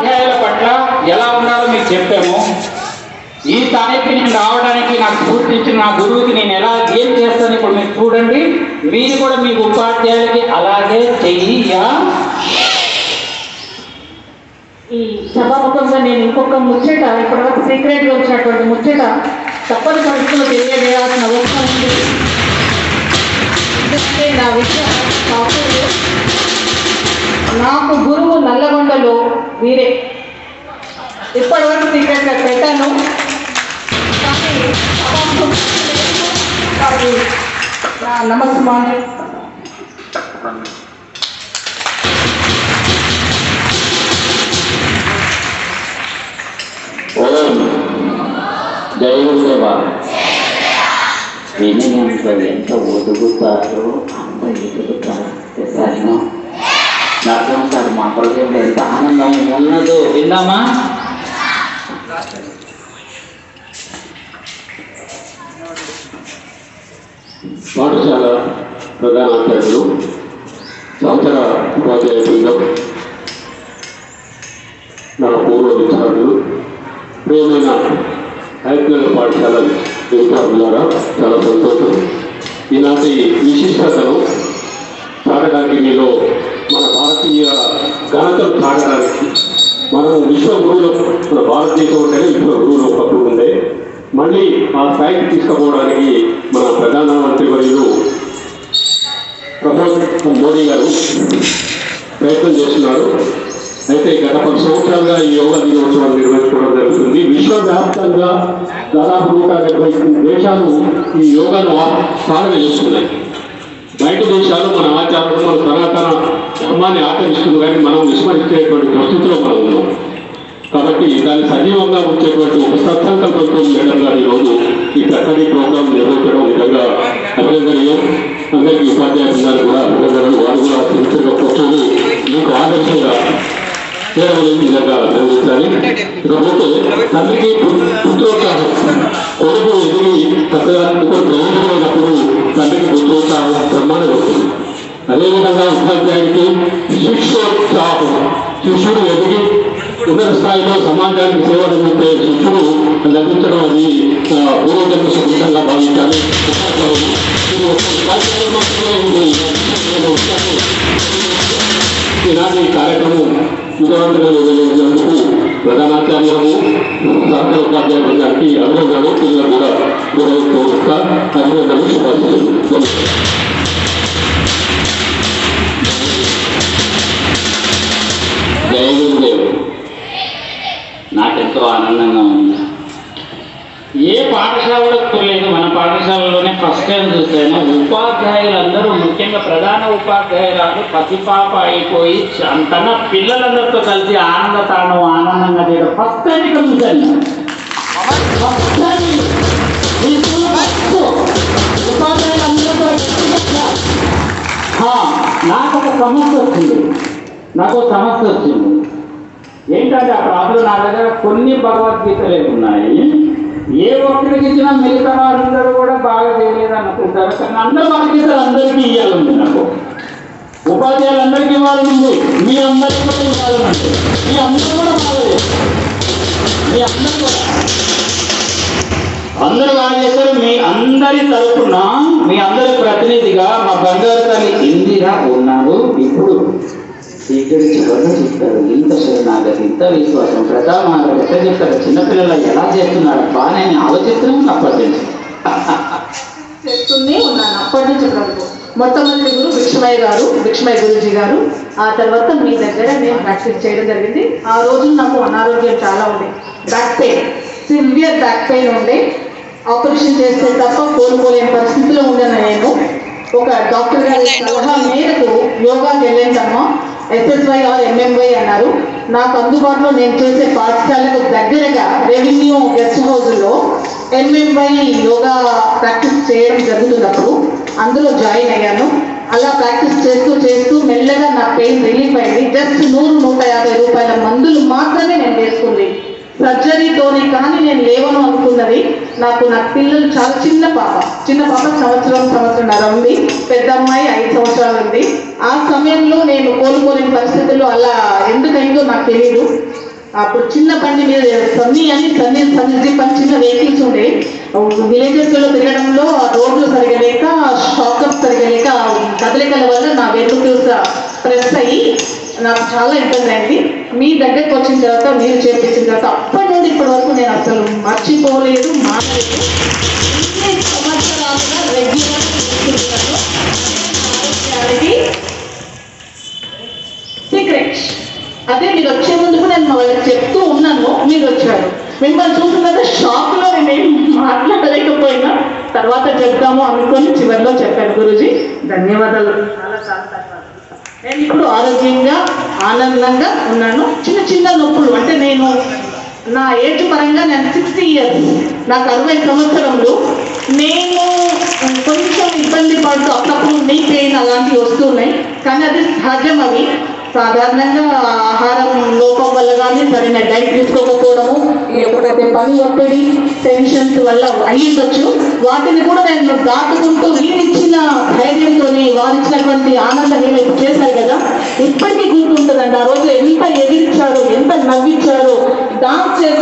అధ్యాయాల పట్ల ఎలా ఉండాలో మీకు చెప్పాము. ఈ స్థాయికి నేను రావడానికి నాకు స్ఫూర్తించిన నా గురువుకి నేను ఏం చేస్తాను ఇప్పుడు మీరు చూడండి. మీరు కూడా మీ ఉపాధ్యాయులకి అలాగే చెయ్యా. ఈ సభాముఖంగా నేను ఇంకొక ముచ్చట, ఇప్పటివరకు సీక్రెట్గా వచ్చినటువంటి ముచ్చట తప్పని పరిస్థితుల్లో తెలియజేయాల్సిన అవసరం ఉంది. ఎందుకంటే నా విషయం నాకు గురువు నల్లగొండలో వీరే. ఇప్పటివరకు సీక్రెట్గా పెట్టాను, కానీ నమస్కారం. ఓం జై గురుదేవ. వినయంతో ఎంత ఒదుగుతారో అంత ఎదుగుతారు. నరసింహ సార్ మా హృదయంలో ఎంత ఆనందం ఉన్నదో విందామా? పాఠశాల ప్రధానాచార్యులు, సంవత్సర ఉపాధ్యాయ బృందం, నా పూర్వ విద్యార్థులు, ప్రియమైన ఐక్యుల పాఠశాల విద్యార్థులారా, చాలా సంతోషం. ఈనాటి విశిష్టతను చాటడానికి, మీలో మన భారతీయ ఘనతను చాటడానికి, మనం విశ్వగురువులు, మన భారతదేశం ఉంటేనే విశ్వగురువులు ఒకప్పుడు ఉండే, మళ్ళీ ఆ స్థాయికి తీసుకుపోవడానికి మన ప్రధానమంత్రి వర్యులు ప్రమోద్ మోడీ గారు ప్రయత్నం చేస్తున్నారు. అయితే గత 10 సంవత్సరాలుగా ఈ యోగా దినోత్సవాన్ని నిర్వహించుకోవడం జరుగుతుంది. విశ్వవ్యాప్తంగా దాదాపు 170 దేశాలు ఈ యోగాను సాధన చేస్తున్నాయి. బయట దేశాలు మన ఆచారాలు, మన సనాతన ధర్మాన్ని ఆచరిస్తుంది, కానీ మనం విస్మరించేటువంటి పరిస్థితిలో మనం ఉన్నాం. కాబట్టి దాన్ని సజీవంగా ఉంచేటువంటి ఒక సత్సంకల్పంతో మేడం గారు ఈరోజు ఈ చక్కటి ప్రోగ్రాం నిర్వహించడం నిజంగా అభినందనీయం. అందరికీ ఉపాధ్యాయ బృందాలు కూడా అభినందనలు. వారు కూడా సిన్సియర్గా కూర్చొని మీకు ఆదర్శంగా సేవలు నిజంగా అందించాలి. ఇకపోతే తల్లికి పుత్రోత్సాహం, కొడుకు ఎదిగి చక్కగా ప్రయోజనమైనప్పుడు తల్లికి పుత్రోత్సాహం బ్రహ్మాండం వస్తుంది. అదేవిధంగా ఉపాధ్యాయుడికి శిష్యోత్సాహం, శిష్యుడు ఎదిగి ఉన్నత స్థాయిలో సమాజానికి సేవ అందించే శిష్యుడు లభించడం అది పూర్వజన్మ సుఖంగా భావించాలి. ఈనాటి కార్యక్రమం విజయవంతంగా నిర్వహించినందుకు ప్రధానాచార్యులకు, సహకార ఉపాధ్యాయ బృందానికి అభినందనలు. పిల్లలు కూడా నిర్వహిస్తూ అభినందనలు, శుభాశీస్సులు. జై గురుదేవ్. నాకెంతో ఆనందంగా ఉంది. ఏ పాఠశాలలో లేదు, మన పాఠశాలలోనే ఫస్ట్ టైం చూసాను. ఉపాధ్యాయులందరూ, ముఖ్యంగా ప్రధాన ఉపాధ్యాయురాలు పసిపాప అయిపోయి తన పిల్లలందరితో కలిసి ఆనందంగా చేయడం ఫస్ట్ టైం ఇక్కడ చూశాను. నాకు ఒక సమస్య వచ్చింది. ఏంటంటే ఆ ప్రాబ్లం నా దగ్గర కొన్ని భగవద్గీతలే ఉన్నాయి. ఏ ఒక్కరికి ఇచ్చినా మిగతా వారందరూ కూడా బాగా చేయలేదు అనుకుంటారు, కానీ అందరూ భగవద్గీతలు అందరికీ ఇవ్వాలండి. నాకు ఉపాధ్యాయులందరికీ ఇవ్వాలనుంది, మీ అందరికీ కూడా ఇవ్వాలనంటే మీ అందరూ కూడా బాగలేదు. మీ అందరూ కూడా అందరూ బాగా చేస్తారు. మీ అందరి తరఫున, మీ అందరి ప్రతినిధిగా మా బంగారు తల్లి ఇందిరా ఉన్నారు. ఇప్పుడు స్వీకరించకుండా చెప్తారు. ఇంత శరణాగతి, ఇంత విశ్వాసం, ప్రధాన ఎట్లా చెప్తారు. చిన్నపిల్లలు ఎలా చేస్తున్నారు బాగా ఆలోచిస్తున్నాం. చేస్తూనే ఉన్నాను అప్పటి నుంచి ప్రభుత్వం. మొట్టమొదటి గురు భిక్షమయ్య గురూజీ గారు. ఆ తర్వాత మీ దగ్గర నేను ప్రాక్టీస్ చేయడం జరిగింది. ఆ రోజు నాకు అనారోగ్యం చాలా ఉండే, back pain, severe back pain ఉండే. ఆపరేషన్ చేస్తే తప్ప కోలుకోలేని పరిస్థితిలో ఉన్నాను నేను. ఒక డాక్టర్ గారి సలహా మేరకు యోగాకి వెళ్ళేంటమ్మా, SSY ఆర్ MMY అన్నారు. నాకు అందుబాటులో నేను చేసే పాఠశాలకు దగ్గరగా రెవెన్యూ గెస్ట్ హౌస్లో MMY యోగా ప్రాక్టీస్ చేయడం జరుగుతున్నప్పుడు అందులో జాయిన్ అయ్యాను. అలా ప్రాక్టీస్ చేస్తూ మెల్లగా నా పెయిన్ రిలీఫ్ అయింది. జస్ట్ 100-150 రూపాయల మందులు మాత్రమే నేను వేసుకుంది. సర్జరీతోనే కానీ నేను లేవను అనుకున్నది. నా పిల్లలు చాలా చిన్న పాప సంవత్సరంన్నర ఉంది, పెద్ద అమ్మాయి 5 సంవత్సరాలు ఉంది. ఆ సమయంలో నేను కోలుకోలేని పరిస్థితుల్లో అలా ఎందుకైందో నాకు తెలియదు. అప్పుడు చిన్న బండి మీద సన్నీ జీప్ అని చిన్న వెహికల్స్ ఉండే విలేజెస్లో తిరగడంలో రోడ్లు సరిగా లేక షాకప్ సరిగా లేక కదలికల వల్ల నా వెన్నుపూస ప్రెస్ అయ్యి నాకు చాలా ఇబ్బంది అయింది. మీ దగ్గరకు వచ్చిన తర్వాత మీరు చేపించిన తర్వాత అప్పటి నుండి ఇప్పటి వరకు నేను అసలు మర్చిపోలేదు, మానలేదు. ఇన్ని సంవత్సరాలుగా రెగ్యులర్ ఆరోగ్యానికి సీక్రెట్. అదే మీరు వచ్చే ముందుకు నేను వాళ్ళకి చెప్తూ ఉన్నాను, మీరు వచ్చారు. మిమ్మల్ని చూసిన తర్వాత షాక్లో నేనేం మాట్లాడలేకపోయినా తర్వాత చెప్తాము అనుకొని చివరిలో చెప్పాను. గురూజీ ధన్యవాదాలు, చాలా చాలా ధన్యవాదాలు. నేను ఇప్పుడు ఆరోగ్యంగా ఆనందంగా ఉన్నాను. చిన్న చిన్న నొప్పులు అంటే నేను నా ఏజ్ పరంగా నేను 60 years, నాకు 60 సంవత్సరంలో నేను కొంచెం ఇబ్బంది పడుతూ అప్పుడప్పుడు నీ పెయిన్ అలాంటివి వస్తున్నాయి, కానీ అది సహజం. అవి సాధారణంగా ఆహారం లోపం వల్ల కానీ సరైన డైట్ తీసుకోకపోవడము, ఎప్పుడైతే పని ఒత్తిడి టెన్షన్స్ వల్ల అయ్యిండొచ్చు. వాటిని కూడా నేను దాటుకుంటూ వీరిచ్చిన ధైర్యంతో వారిచ్చినటువంటి ఆనందం ఏమైతే చేశారు కదా, ఇప్పటికీ గుర్తుంటుందండి. ఆ రోజు ఎంత ఎదిరించారు, ఎంత నవ్వించారు, డాన్స్ చేసి